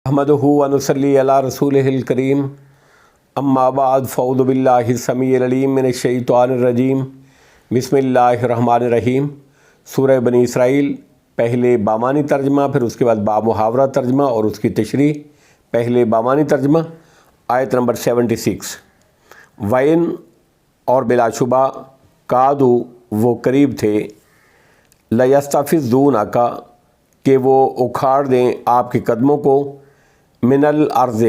احمدہ و نصلی علی رسولہ الکریم اما بعد فاعوذ باللہ السمیع العلیم من الشیطان الرجیم بسم اللہ الرحمن الرحیم۔ سورہ بنی اسرائیل، پہلے بامانی ترجمہ، پھر اس کے بعد بامحاورہ ترجمہ اور اس کی تشریح۔ پہلے بامانی ترجمہ، آیت نمبر 76۔ وَإِن اور بلا شبہ، کادو وہ قریب تھے، لَيَسْتَفِزُّونَکَ کہ وہ اکھاڑ دیں آپ کے قدموں کو، من الارض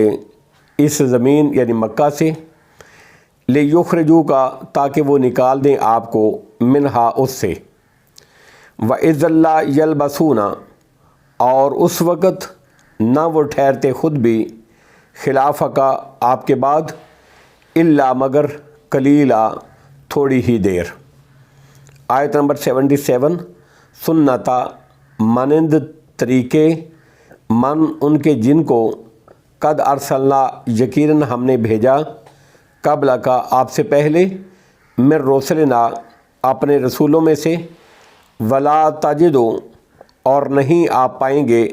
اس زمین یعنی مکہ سے، لِيُخْرِجُوکَ تاکہ وہ نکال دیں آپ کو، منہا اس سے، وَإِذَ لَا يَلْبَثُونَ اور اس وقت نہ وہ ٹھہرتے خود بھی، خلافک آپ کے بعد، الا مگر قلیلا تھوڑی ہی دیر۔ آیت نمبر 77۔ سنتا مانند طریقے، من ان کے جن کو، قد ارسلنا یقیناً ہم نے بھیجا، قبل کا آپ سے پہلے، من رسلنا اپنے رسولوں میں سے، ولا تجدو اور نہیں آپ پائیں گے،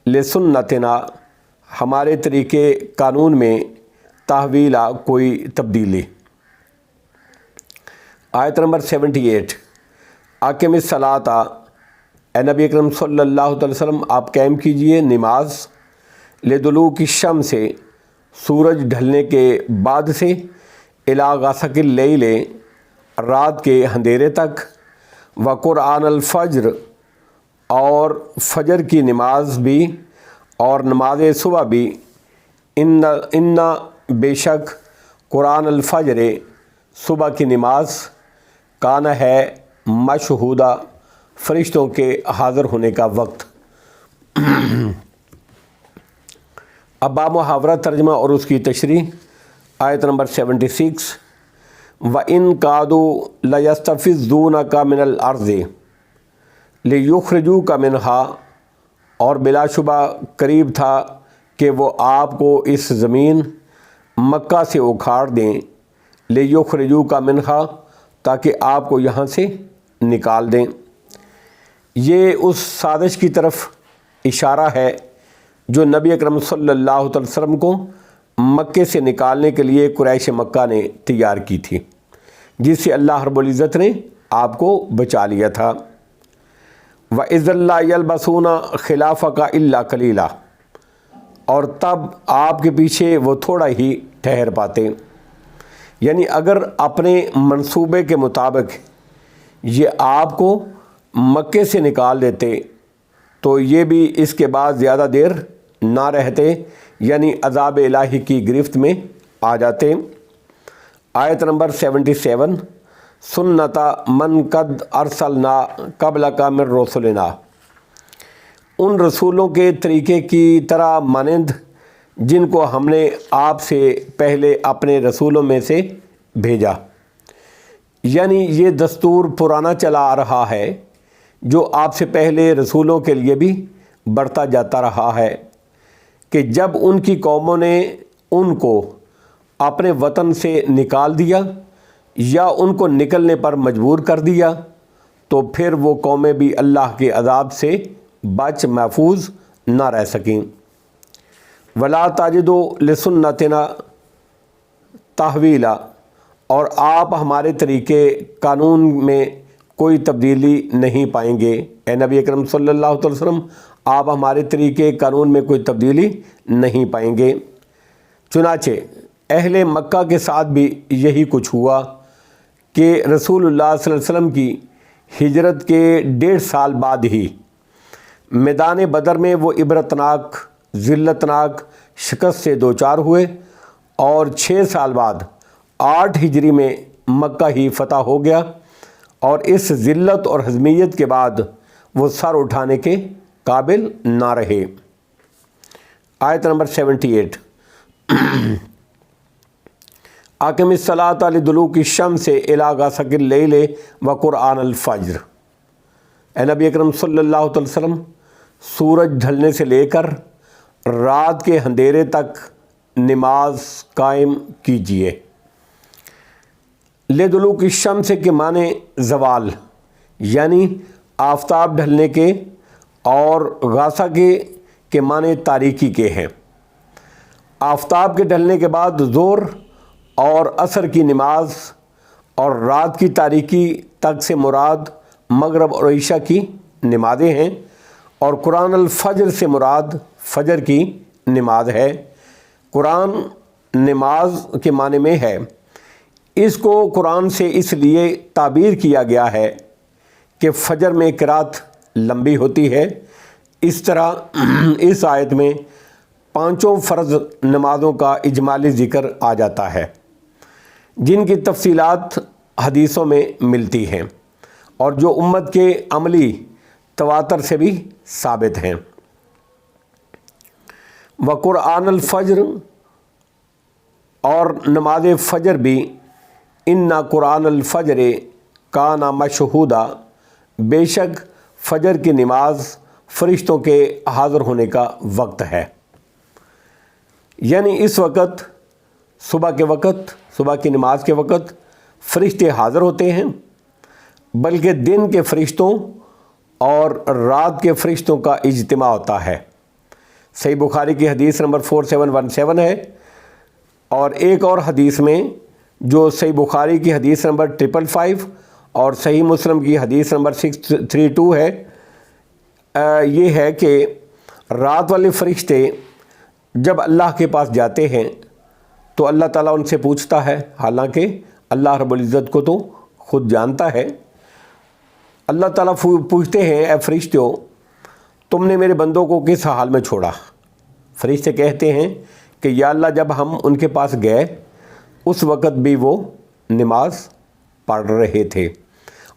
لسنتنا ہمارے طریقے قانون میں، تحویلا کوئی تبدیلی۔ آیت نمبر 78۔ اقم الصلاۃ اے نبی اکرم صلی اللہ علیہ وسلم آپ قائم کیجئے نماز، لدلوک الشمس سے سورج ڈھلنے کے بعد سے، الی غسق اللیل رات کے اندھیرے تک، وقرآن الفجر اور فجر کی نماز بھی اور نماز صبح بھی، ان بے شک قرآن الفجر صبح کی نماز، کان ہے مشہودہ فرشتوں کے حاضر ہونے کا وقت۔ اب بامحاورہ ترجمہ اور اس کی تشریح۔ آیت نمبر 76۔ وَإِن كَادُوا لَيَسْتَفِزُّونَكَ مِنَ الْأَرْضِ لِيُخْرِجُوكَ مِنْهَا اور بلا شبہ قریب تھا کہ وہ آپ کو اس زمین مکہ سے اکھاڑ دیں، لِيُخْرِجُوكَ مِنْهَا تاکہ آپ کو یہاں سے نکال دیں۔ یہ اس سازش کی طرف اشارہ ہے جو نبی اکرم صلی اللہ علیہ وسلم کو مکے سے نکالنے کے لیے قریش مکہ نے تیار کی تھی، جس سے اللہ رب العزت نے آپ کو بچا لیا تھا۔ وَإِذَ لَا يَلْبَثُونَ خِلَافَكَ إِلَّا قَلِيلًا اور تب آپ کے پیچھے وہ تھوڑا ہی ٹھہر پاتے، یعنی اگر اپنے منصوبے کے مطابق یہ آپ کو مکے سے نکال دیتے تو یہ بھی اس کے بعد زیادہ دیر نہ رہتے، یعنی عذاب الہی کی گرفت میں آ جاتے۔ آیت نمبر 77۔ سنتا من قد ارسلنا قبلک من رسلنا ان رسولوں کے طریقے کی طرح مانند جن کو ہم نے آپ سے پہلے اپنے رسولوں میں سے بھیجا، یعنی یہ دستور پرانا چلا آ رہا ہے جو آپ سے پہلے رسولوں کے لیے بھی بڑھتا جاتا رہا ہے، کہ جب ان کی قوموں نے ان کو اپنے وطن سے نکال دیا یا ان کو نکلنے پر مجبور کر دیا تو پھر وہ قومیں بھی اللہ کے عذاب سے بچ محفوظ نہ رہ سکیں۔ ولا تجدو لسنتنا تحویلا اور آپ ہمارے طریقے قانون میں کوئی تبدیلی نہیں پائیں گے۔ اے نبی اکرم صلی اللہ علیہ وسلم آپ ہمارے طریقے قانون میں کوئی تبدیلی نہیں پائیں گے۔ چنانچہ اہل مکہ کے ساتھ بھی یہی کچھ ہوا کہ رسول اللہ صلی اللہ علیہ وسلم کی ہجرت کے 1.5 سال بعد ہی میدان بدر میں وہ عبرتناک ذلتناک شکست سے دوچار ہوئے، اور 6 سال بعد 8 ہجری میں مکہ ہی فتح ہو گیا، اور اس ذلت اور ہزیمت کے بعد وہ سر اٹھانے کے قابل نہ رہے۔ آیت نمبر 78۔ اقم الصلاۃ لدلوک الشمس الی غسق اللیل وقرآن الفجر اے نبی اکرم صلی اللہ علیہ وسلم سورج ڈھلنے سے لے کر رات کے اندھیرے تک نماز قائم کیجیے۔ لدلوک الشمس کے معنی زوال، یعنی آفتاب ڈھلنے کے، اور غاسہ کے معنی تاریکی کے ہیں۔ آفتاب کے ڈھلنے کے بعد ظہر اور عصر کی نماز اور رات کی تاریکی تک سے مراد مغرب اور عشاء کی نمازیں ہیں، اور قرآن الفجر سے مراد فجر کی نماز ہے۔ قرآن نماز کے معنی میں ہے۔ اس کو قرآن سے اس لیے تعبیر کیا گیا ہے کہ فجر میں قرات لمبی ہوتی ہے۔ اس طرح اس آیت میں 5 فرض نمازوں کا اجمالی ذکر آ جاتا ہے، جن کی تفصیلات حدیثوں میں ملتی ہیں اور جو امت کے عملی تواتر سے بھی ثابت ہیں۔ وقرآن الفجر، اور نماز فجر بھی، اِنَّ قرآن الفجر کان مشہودا، بے شک فجر کی نماز فرشتوں کے حاضر ہونے کا وقت ہے۔ یعنی اس وقت صبح کی نماز کے وقت فرشتے حاضر ہوتے ہیں، بلکہ دن کے فرشتوں اور رات کے فرشتوں کا اجتماع ہوتا ہے۔ صحیح بخاری کی حدیث نمبر 4717 ہے، اور ایک اور حدیث میں جو صحیح بخاری کی حدیث نمبر 555 اور صحیح مسلم کی حدیث نمبر 632 ہے، یہ ہے کہ رات والے فرشتے جب اللہ کے پاس جاتے ہیں تو اللہ تعالیٰ ان سے پوچھتا ہے، حالانکہ اللہ رب العزت کو تو خود جانتا ہے۔ اللہ تعالیٰ پوچھتے ہیں، اے فرشتوں، تم نے میرے بندوں کو کس حال میں چھوڑا؟ فرشتے کہتے ہیں کہ یا اللہ، جب ہم ان کے پاس گئے اس وقت بھی وہ نماز پڑھ رہے تھے،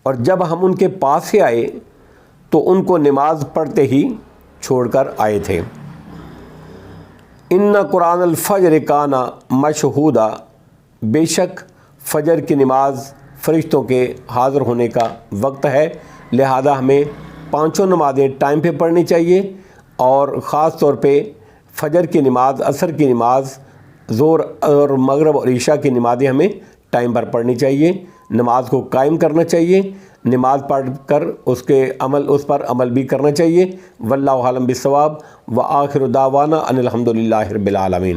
اور جب ہم ان کے پاس سے آئے تو ان کو نماز پڑھتے ہی چھوڑ کر آئے تھے۔ اِنَّ قرآن الفجر کان مشہودا، بے شک فجر کی نماز فرشتوں کے حاضر ہونے کا وقت ہے، لہذا ہمیں 5 نمازیں ٹائم پہ پڑھنی چاہیے، اور خاص طور پہ فجر کی نماز، عصر کی نماز، ظہر اور مغرب اور عشاء کی نمازیں ہمیں ٹائم پر پڑھنی چاہیے۔ نماز کو قائم کرنا چاہیے، نماز پڑھ کر اس پر عمل بھی کرنا چاہیے۔ واللہ اعلم بالصواب، وآخر دعوانا ان الحمد للہ رب العالمین۔